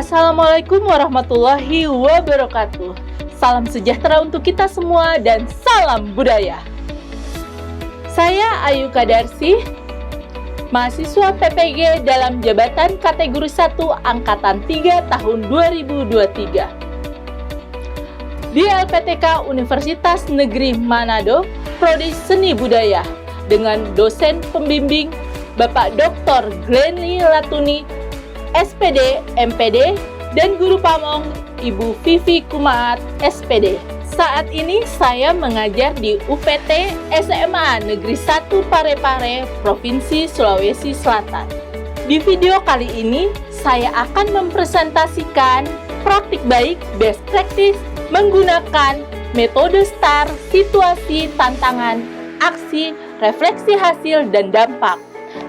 Assalamualaikum warahmatullahi wabarakatuh. Salam sejahtera untuk kita semua dan salam budaya. Saya Ayu Kadarsi, mahasiswa PPG dalam jabatan kategori 1 Angkatan 3 tahun 2023. Di LPTK Universitas Negeri Manado, Prodi Seni Budaya, dengan dosen pembimbing Bapak Dr. Glenny Latuni, SPD, MPD, dan guru pamong Ibu Vivi Kumaat, SPD. Saat ini saya mengajar di UPT SMA Negeri 1 Parepare, Provinsi Sulawesi Selatan. Di video kali ini, saya akan mempresentasikan praktik baik best practice menggunakan metode STAR, situasi, tantangan, aksi, refleksi hasil, dan dampak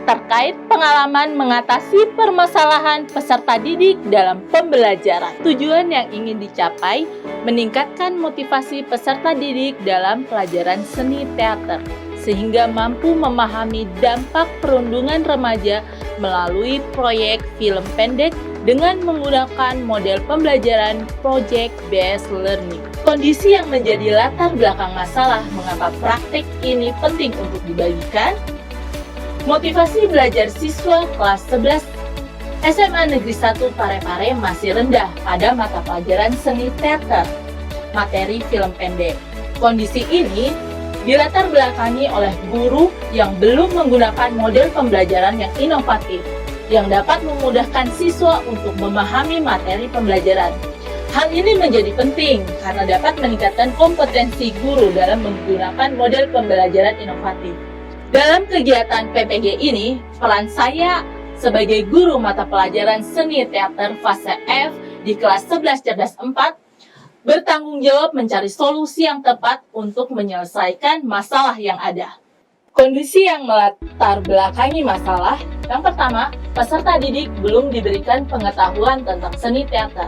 terkait pengalaman mengatasi permasalahan peserta didik dalam pembelajaran. Tujuan yang ingin dicapai, meningkatkan motivasi peserta didik dalam pelajaran seni teater, sehingga mampu memahami dampak perundungan remaja melalui proyek film pendek dengan menggunakan model pembelajaran Project Based Learning. Kondisi yang menjadi latar belakang masalah mengapa praktik ini penting untuk dibagikan. Motivasi belajar siswa kelas 11 SMA Negeri 1 Parepare masih rendah pada mata pelajaran seni teater, materi film pendek. Kondisi ini dilatar belakangi oleh guru yang belum menggunakan model pembelajaran yang inovatif, yang dapat memudahkan siswa untuk memahami materi pembelajaran. Hal ini menjadi penting karena dapat meningkatkan kompetensi guru dalam menggunakan model pembelajaran inovatif. Dalam kegiatan PPG ini, peran saya sebagai guru mata pelajaran seni teater fase F di kelas 11 Cerdas 4 bertanggung jawab mencari solusi yang tepat untuk menyelesaikan masalah yang ada. Kondisi yang melatar belakangi masalah, yang pertama, peserta didik belum diberikan pengetahuan tentang seni teater.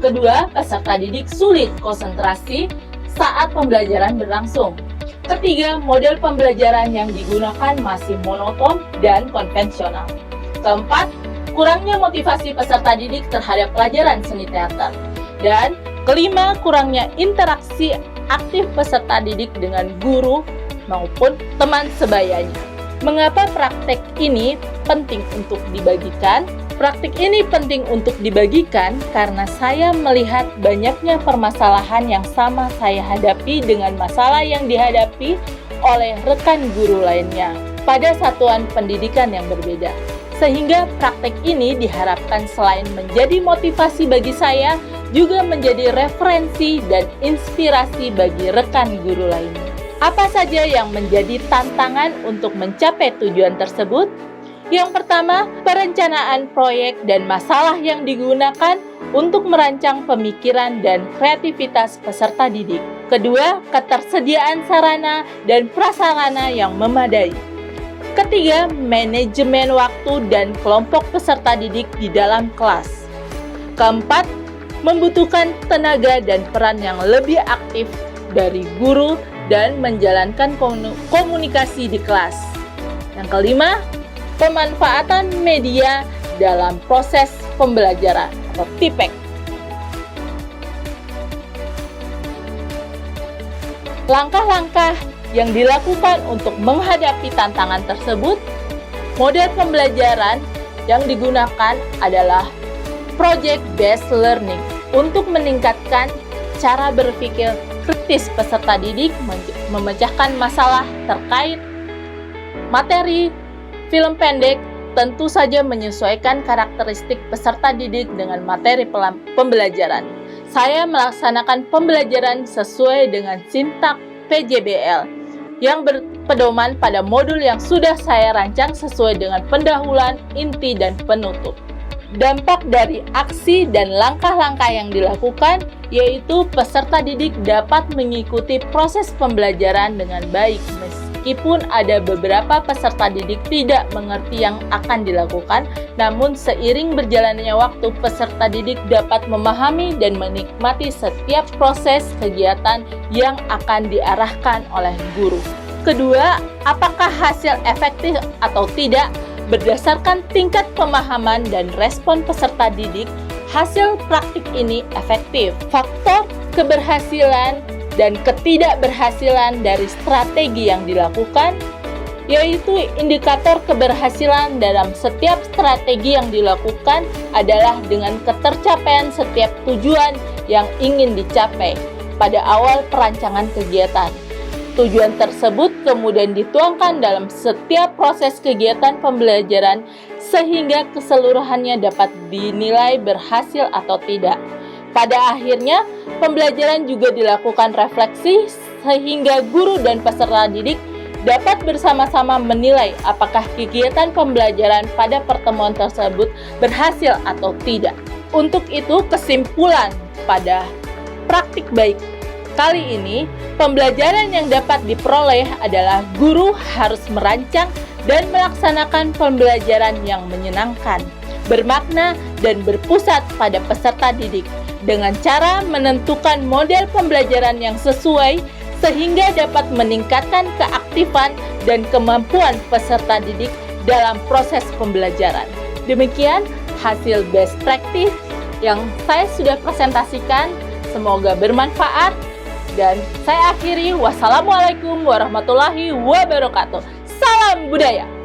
Kedua, peserta didik sulit konsentrasi saat pembelajaran berlangsung. Ketiga, model pembelajaran yang digunakan masih monoton dan konvensional. Keempat, kurangnya motivasi peserta didik terhadap pelajaran seni teater. Dan kelima, kurangnya interaksi aktif peserta didik dengan guru maupun teman sebayanya. Mengapa praktek ini penting untuk dibagikan? Praktik ini penting untuk dibagikan karena saya melihat banyaknya permasalahan yang sama saya hadapi dengan masalah yang dihadapi oleh rekan guru lainnya pada satuan pendidikan yang berbeda. Sehingga praktik ini diharapkan selain menjadi motivasi bagi saya, juga menjadi referensi dan inspirasi bagi rekan guru lainnya. Apa saja yang menjadi tantangan untuk mencapai tujuan tersebut? Yang pertama, perencanaan proyek dan masalah yang digunakan untuk merancang pemikiran dan kreativitas peserta didik. Kedua, ketersediaan sarana dan prasarana yang memadai. Ketiga, manajemen waktu dan kelompok peserta didik di dalam kelas. Keempat, membutuhkan tenaga dan peran yang lebih aktif dari guru dan menjalankan komunikasi di kelas. Yang kelima, pemanfaatan media dalam proses pembelajaran atau TIPEK. Langkah-langkah yang dilakukan untuk menghadapi tantangan tersebut, model pembelajaran yang digunakan adalah Project Based Learning untuk meningkatkan cara berpikir kritis peserta didik, memecahkan masalah terkait materi film pendek, tentu saja menyesuaikan karakteristik peserta didik dengan materi pembelajaran. Saya melaksanakan pembelajaran sesuai dengan sintak PJBL yang berpedoman pada modul yang sudah saya rancang sesuai dengan pendahuluan, inti, dan penutup. Dampak dari aksi dan langkah-langkah yang dilakukan yaitu peserta didik dapat mengikuti proses pembelajaran dengan baik meskipun ada beberapa peserta didik tidak mengerti yang akan dilakukan, namun seiring berjalannya waktu peserta didik dapat memahami dan menikmati setiap proses kegiatan yang akan diarahkan oleh guru. Kedua, apakah hasil efektif atau tidak? Berdasarkan tingkat pemahaman dan respon peserta didik, hasil praktik ini efektif. Faktor keberhasilan dan ketidakberhasilan dari strategi yang dilakukan, yaitu indikator keberhasilan dalam setiap strategi yang dilakukan adalah dengan ketercapaian setiap tujuan yang ingin dicapai pada awal perancangan kegiatan. Tujuan tersebut kemudian dituangkan dalam setiap proses kegiatan pembelajaran sehingga keseluruhannya dapat dinilai berhasil atau tidak. Pada akhirnya, pembelajaran juga dilakukan refleksi sehingga guru dan peserta didik dapat bersama-sama menilai apakah kegiatan pembelajaran pada pertemuan tersebut berhasil atau tidak. Untuk itu, kesimpulan pada praktik baik kali ini, pembelajaran yang dapat diperoleh adalah guru harus merancang dan melaksanakan pembelajaran yang menyenangkan, bermakna, dan berpusat pada peserta didik dengan cara menentukan model pembelajaran yang sesuai sehingga dapat meningkatkan keaktifan dan kemampuan peserta didik dalam proses pembelajaran. Demikian hasil best practice yang saya sudah presentasikan, semoga bermanfaat. Dan saya akhiri, wassalamualaikum warahmatullahi wabarakatuh. Salam budaya.